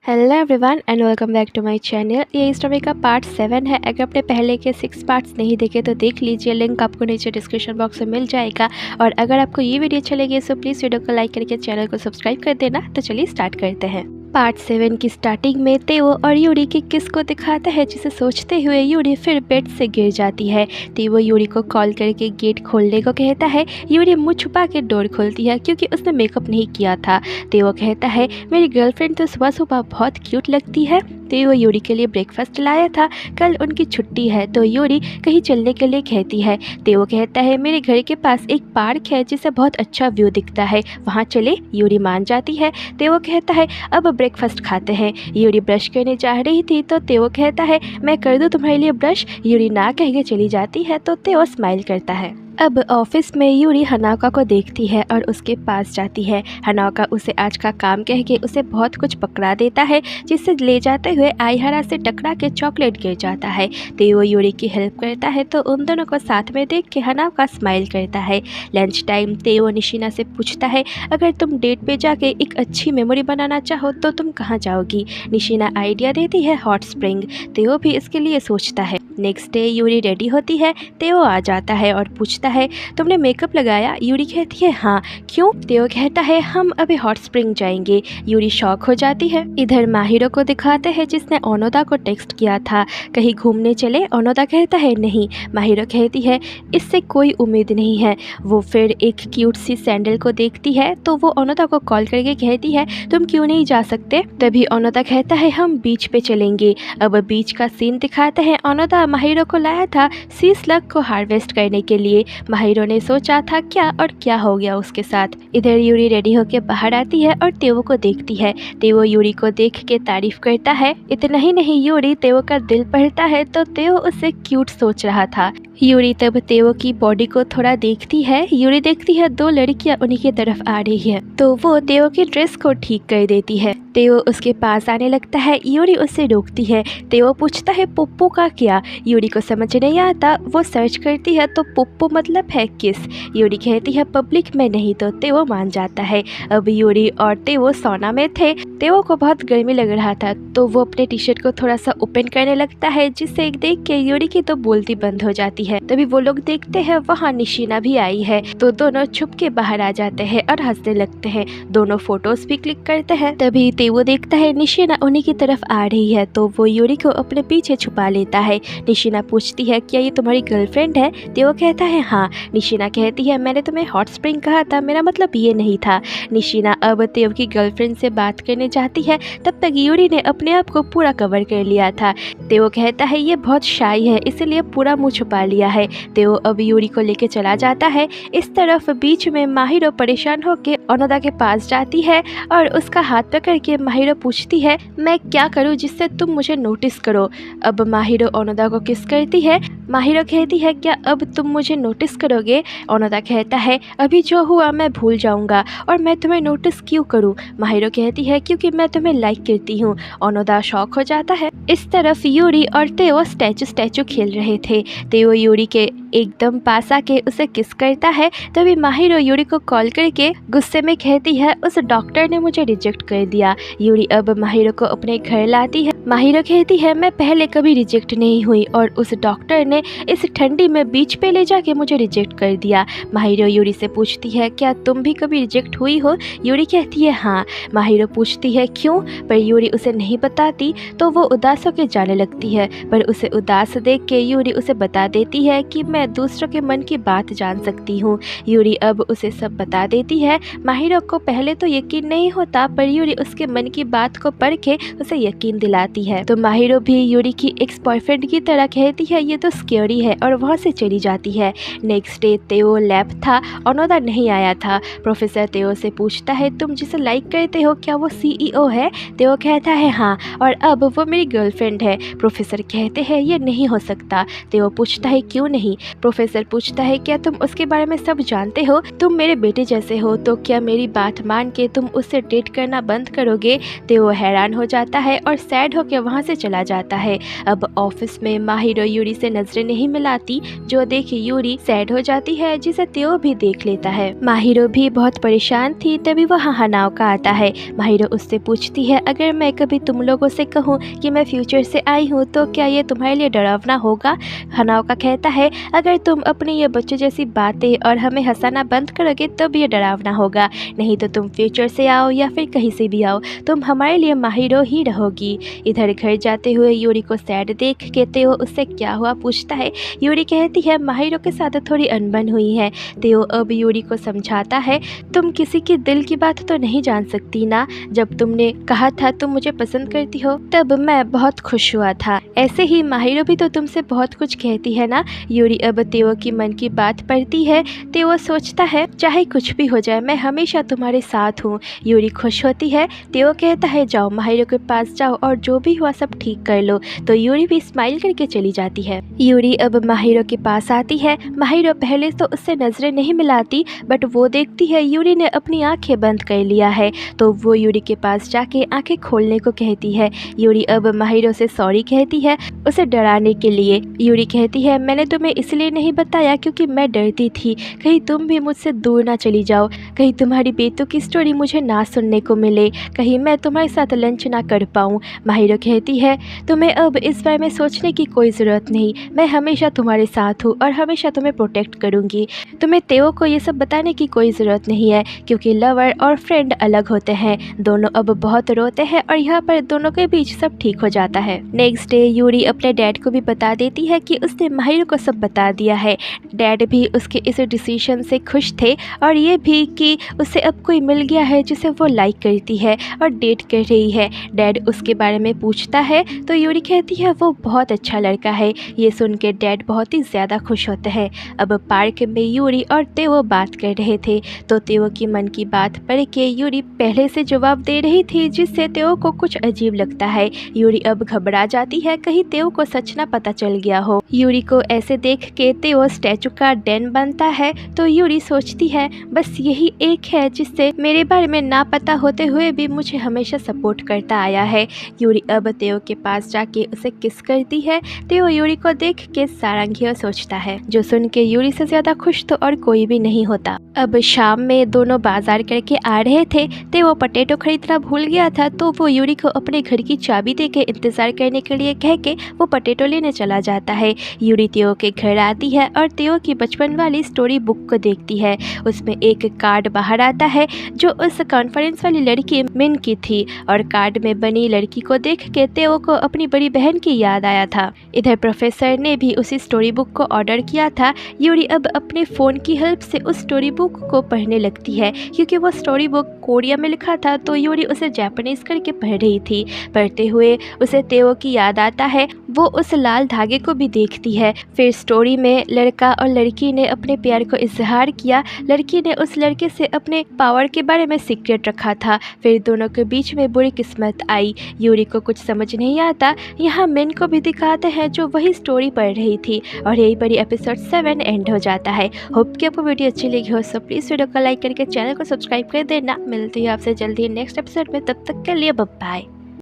Hello everyone and welcome back to my channel. ये story का part 7 है। अगर आपने पहले के 6 पार्ट्स नहीं देखे तो देख लीजिए, लिंक आपको नीचे डिस्क्रिप्शन बॉक्स में मिल जाएगा। और अगर आपको ये वीडियो अच्छी लगी तो प्लीज़ वीडियो को लाइक करके चैनल को सब्सक्राइब कर देना। तो चलिए स्टार्ट करते हैं। पार्ट 7 की स्टार्टिंग में तेओ और यूरी की किस को दिखाता है, जिसे सोचते हुए यूरी फिर बेड से गिर जाती है। तेओ यूरी को कॉल करके गेट खोलने को कहता है। यूरी मुंह छुपा के डोर खोलती है क्योंकि उसने मेकअप नहीं किया था। तेओ कहता है, मेरी गर्लफ्रेंड तो सुबह सुबह बहुत क्यूट लगती है। तेओ यूरी के लिए ब्रेकफास्ट लाया था, कल उनकी छुट्टी है तो यूरी कहीं चलने के लिए कहती है। तेओ कहता है, मेरे घर के पास एक पार्क है जिसे बहुत अच्छा व्यू दिखता है, वहाँ चले। यूरी मान जाती है। तेओ कहता है, अब ब्रेकफास्ट खाते हैं। यूरी ब्रश करने जा रही थी तो तेओ कहता है, मैं कर दूँ तुम्हारे लिए ब्रश। यूरी ना कह के चली जाती है तो तेओ स्माइल करता है। अब ऑफिस में यूरी हनाका को देखती है और उसके पास जाती है। हनाका उसे आज का काम कह के उसे बहुत कुछ पकड़ा देता है, जिससे ले जाते हुए आईहारा से टकरा के चॉकलेट गिर जाता है। तेओ यूरी की हेल्प करता है तो उन दोनों को साथ में देख के हनाका स्माइल करता है। लंच टाइम तेओ निशिना से पूछता है, अगर तुम डेट पे जाके एक अच्छी मेमोरी बनाना चाहो तो तुम कहाँ जाओगी। निशिना आइडिया देती है हॉट स्प्रिंग। तेओ भी इसके लिए सोचता है। नेक्स्ट डे यूरी रेडी होती है। तेओ आ जाता है और पूछता है, तुमने मेकअप लगाया। यूरी कहती है, हाँ। क्यों। तेओ कहता है, हम अभी हॉट स्प्रिंग जाएंगे। यूरी शॉक हो जाती है। इधर माहिरो को दिखाते हैं जिसने ओनोदा को टेक्स्ट किया था, कहीं घूमने चले। ओनोदा कहता है, नहीं। माहिरो कहती है, इससे कोई उम्मीद नहीं है। वो फिर एक क्यूट सी सैंडल को देखती है तो वो ओनोदा को कॉल करके कहती है, तुम क्यों नहीं जा सकते। तभी ओनोदा कहता है, हम बीच पे चलेंगे। अब बीच का सीन दिखाते हैं। ओनोदा माहिरो को लाया था सी स्लग को हार्वेस्ट करने के लिए। माहिरो ने सोचा था क्या और क्या हो गया उसके साथ। इधर यूरी रेडी होकर बाहर आती है और तेओ को देखती है। तेओ यूरी को देख के तारीफ करता है। इतना ही नहीं, यूरी तेओ का दिल पढ़ता है तो तेओ उसे क्यूट सोच रहा था। यूरी तब तेओ की बॉडी को थोड़ा देखती है। यूरी देखती है 2 लड़कियां उन्हीं की तरफ आ रही है तो वो तेओ की ड्रेस को ठीक कर देती है। तेओ उसके पास आने लगता है। यूरी उसे रोकती है। तेओ पूछता है, पुप्पू का क्या। यूरी को समझ नहीं आता। वो सर्च करती है तो पुप्पू मतलब है किस। यूरी कहती है, पब्लिक में नहीं। तो तेओ मान जाता है। अब यूरी और तेओ सौना में थे। तेओ को बहुत गर्मी लग रहा था तो वो अपने टी शर्ट को थोड़ा सा ओपन करने लगता है, जिससे देख के यूरी की तो बोलती बंद हो जाती है। तभी वो लोग देखते हैं वहाँ निशिना भी आई है तो दोनों छुप के बाहर आ जाते हैं और हंसने लगते हैं। दोनों फोटोज भी क्लिक करते हैं। तभी तेओ देखता है निशिना उन्हीं की तरफ आ रही है तो वो यूरी को अपने पीछे छुपा लेता है। निशिना पूछती है, क्या ये तुम्हारी गर्लफ्रेंड है। तेओ कहता है, हाँ। निशिना कहती है, मैंने तुम्हें हॉट स्प्रिंग कहा था, मेरा मतलब ये नहीं था। निशिना अब तेओ की गर्लफ्रेंड से बात करने जाती है। तब तक यूरी ने अपने आप को पूरा कवर कर लिया था। तेओ कहता है, ये बहुत शाई है इसलिए पूरा मुंह छुपा लिया है। तेओ अब यूरी को लेके चला जाता है। इस तरफ बीच में माहिरो परेशान होकर ओनोदा के पास जाती है और उसका हाथ पकड़ के माहिरो पूछती है, मैं क्या करूं जिससे तुम मुझे नोटिस करो। अब माहिरो ओनोदा को किस करती है। माहिरो कहती है, क्या अब तुम मुझे नोटिस करोगे। ओनोदा कहता है, अभी जो हुआ मैं भूल जाऊंगा और मैं तुम्हें नोटिस क्यों करूं। माहिरो कहती है, क्योंकि मैं तुम्हें लाइक करती हूँ। ओनोदा शॉक हो जाता है। इस तरफ यूरी और तेओ स्टैचू खेल रहे थे। तेओ यूरी के एकदम पास आके उसे किस करता है। तभी माहिरो यूरी को कॉल करके गुस्से में कहती है, उस डॉक्टर ने मुझे रिजेक्ट कर दिया। यूरी अब माहिरो को अपने घर लाती है। माहिरो कहती है, मैं पहले कभी रिजेक्ट नहीं हुई और उस डॉक्टर ने इस ठंडी में बीच पे ले जाके मुझे रिजेक्ट कर दिया। माहिरो यूरी से पूछती है, क्या तुम भी कभी रिजेक्ट हुई हो। यूरी कहती है, हाँ। माहिरो पूछती है, क्यों। पर यूरी उसे नहीं बताती तो वो उदास होकर जाने लगती है। पर उसे उदास देख के यूरी उसे बता देती है कि मैं दूसरों के मन की बात जान सकती हूँ। यूरी अब उसे सब बता देती है। माहिरो को पहले तो यकीन नहीं होता पर यूरी उसके मन की बात को पढ़ के उसे यकीन दिलाती है। तो माहिरो भी यूरी की एक्स बॉयफ्रेंड की तरह कहती है, ये तो स्कैरी है, और वहाँ से चली जाती है। नेक्स्ट डे तेओ लैब था। ओनोदा नहीं आया था। प्रोफेसर तेओ से पूछता है, तुम जिसे लाइक करते हो क्या वो सीईओ है। तेओ कहता है, हाँ, और अब वो मेरी गर्लफ्रेंड है। प्रोफेसर कहते हैं, ये नहीं हो सकता। तेओ पूछता है, क्यों नहीं। प्रोफेसर पूछता है क्या तुम उसके बारे में सब जानते हो? तुम मेरे बेटे जैसे हो, तो क्या मेरी बात मान के तुम उससे डेट करना बंद करोगे? तो वो हैरान हो जाता है और सैड होकर वहाँ से चला जाता है। अब ऑफिस में माहिरो यूरी से नजरें नहीं मिलाती, जो देख यूरी सैड हो जाती है, जिसे तेओ भी देख लेता है। माहिरो भी बहुत परेशान थी, तभी वहाँ हनाओका आता है। माहिरो उससे पूछती है अगर मैं कभी तुम लोगों से कहूँ कि मैं फ्यूचर से आई हूँ तो क्या ये तुम्हारे लिए डरावना होगा? हनाओका कहता है अगर तुम अपनी ये बच्चों जैसी बातें और हमें हंसाना बंद करोगे तब ये डरावना होगा, नहीं तो तुम फ्यूचर से आओ या फिर कहीं से भी आओ, तुम हमारे लिए माहिरो ही रहोगी। इधर घर जाते हुए यूरी को सैड देख के तेओ उससे क्या हुआ पूछता है। यूरी कहती है माहिरो के साथ थोड़ी अनबन हुई है। तेओ अब यूरी को समझाता है तुम किसी के दिल की बात तो नहीं जान सकती ना, जब तुमने कहा था तुम मुझे पसंद करती हो तब मैं बहुत खुश हुआ था, ऐसे ही माहिरो भी तो तुमसे बहुत कुछ कहती है ना। यूरी अब तेओ की मन की बात पढ़ती है। तेओ सोचता है चाहे कुछ भी हो जाए मैं हमेशा तुम्हारे साथ हूँ। यूरी खुश होती है। तेओ कहता है जाओ माहिरो के पास जाओ और जो भी हुआ सब ठीक कर लो, तो यूरी भी स्माइल करके चली जाती है। यूरी अब माहिरो के पास आती है। माहिरो पहले तो उससे नजरें नहीं मिलाती, बट वो देखती है यूरी ने अपनी आंखें बंद कर लिया है, तो वो यूरी के पास जाके आंखें खोलने को कहती है। यूरी अब माहिरो से सॉरी कहती है उसे डराने के लिए। यूरी कहती है मैंने तुम्हें इसलिए नहीं बताया क्योंकि मैं डरती थी कहीं तुम भी मुझसे दूर ना चली जाओ, कहीं तुम्हारी बेटों की स्टोरी मुझे ना सुनने को मिले, कहीं मैं तुम्हारे साथ लंच ना कर पाऊँ। माहिरो कहती है तुम्हें अब इस बारे में सोचने की कोई ज़रूरत नहीं, मैं हमेशा तुम्हारे साथ हूँ और हमेशा तुम्हें प्रोटेक्ट करूँगी। तुम्हें तेओ को ये सब बताने की कोई ज़रूरत नहीं है क्योंकि लवर और फ्रेंड अलग होते हैं। दोनों अब बहुत रोते हैं और यहाँ पर दोनों के बीच सब ठीक हो जाता है। नेक्स्ट डे यूरी अपने डैड को भी बता देती है कि उसने माहिरो को सब बता दिया है। डैड भी उसके इस डिसीजन से खुश थे और ये भी कि उसे अब कोई मिल गया है जिसे वो लाइक करती है और डेट कर रही है। डैड उसके बारे में पूछता है तो यूरी कहती है वो बहुत अच्छा लड़का है। ये सुन के डैड बहुत ही ज़्यादा खुश होते हैं। अब पार्क में यूरी और तेओ बात कर रहे थे, तो तेओ की मन की बात पढ़ के यूरी पहले से जवाब दे रही थी, जिससे तेओ को कुछ अजीब लगता है। यूरी अब घबरा जाती है कहीं तेओ को सच ना पता चल गया हो। यूरी को ऐसे देख के तेओ स्टैचू का डेन बनता है, तो यूरी सोचती है बस यही एक है जिससे मेरे बारे में ना पता होते हुए भी मुझे हमेशा सपोर्ट करता आया है। यूरी अब तेओ के पास जाके उसे किस करती है। तेओ यूरी को देख के सारंगी सोचता है, जो सुन के यूरी से ज्यादा खुश तो और कोई भी नहीं होता। अब शाम में दोनों बाजार करके आ रहे थे। तेओ पोटैटो खरीदना भूल गया था, तो वो यूरी को अपने घर की चाबी दे के इंतजार करने के लिए कह के वो पोटैटो लेने चला जाता है। यूरी तेओ के घर आती है और तेओ की बचपन वाली स्टोरी बुक को देखती है। उसमें एक कार्ड बाहर आता है जो उस कॉन्फ्रेंस वाली लड़की मिन की थी, और कार्ड में बनी लड़की को देख के तेओ को अपनी बड़ी बहन की याद आया था। इधर प्रोफेसर ने भी उसी स्टोरी बुक को ऑर्डर किया था। यूरी अब अपने फ़ोन की हेल्प से उस स्टोरी बुक को पढ़ने लगती है, क्योंकि वो स्टोरी बुक कोरिया में लिखा था, तो यूरी उसे जापानीज करके पढ़ रही थी। पढ़ते हुए उसे तेओ की याद आता है। वो उस लाल धागे को भी देखती है। फिर स्टोरी में लड़का और लड़की ने अपने प्यार को इजहार किया। लड़की ने उस लड़के से अपने पावर के बारे में सीक्रेट रखा था। फिर दोनों के बीच में बुरी किस्मत आई। यूरी को कुछ समझ नहीं आता। यहाँ मिन को भी दिखाते हैं जो वही स्टोरी पढ़ रही थी, और यही पर एपिसोड 7 एंड हो जाता है। होप कि आपको वीडियो अच्छी लगी हो, सो प्लीज़ वीडियो को लाइक करके चैनल को सब्सक्राइब कर देना। मिलती है आपसे जल्दी नेक्स्ट एपिसोड में, तब तक के लिए बाय बाय।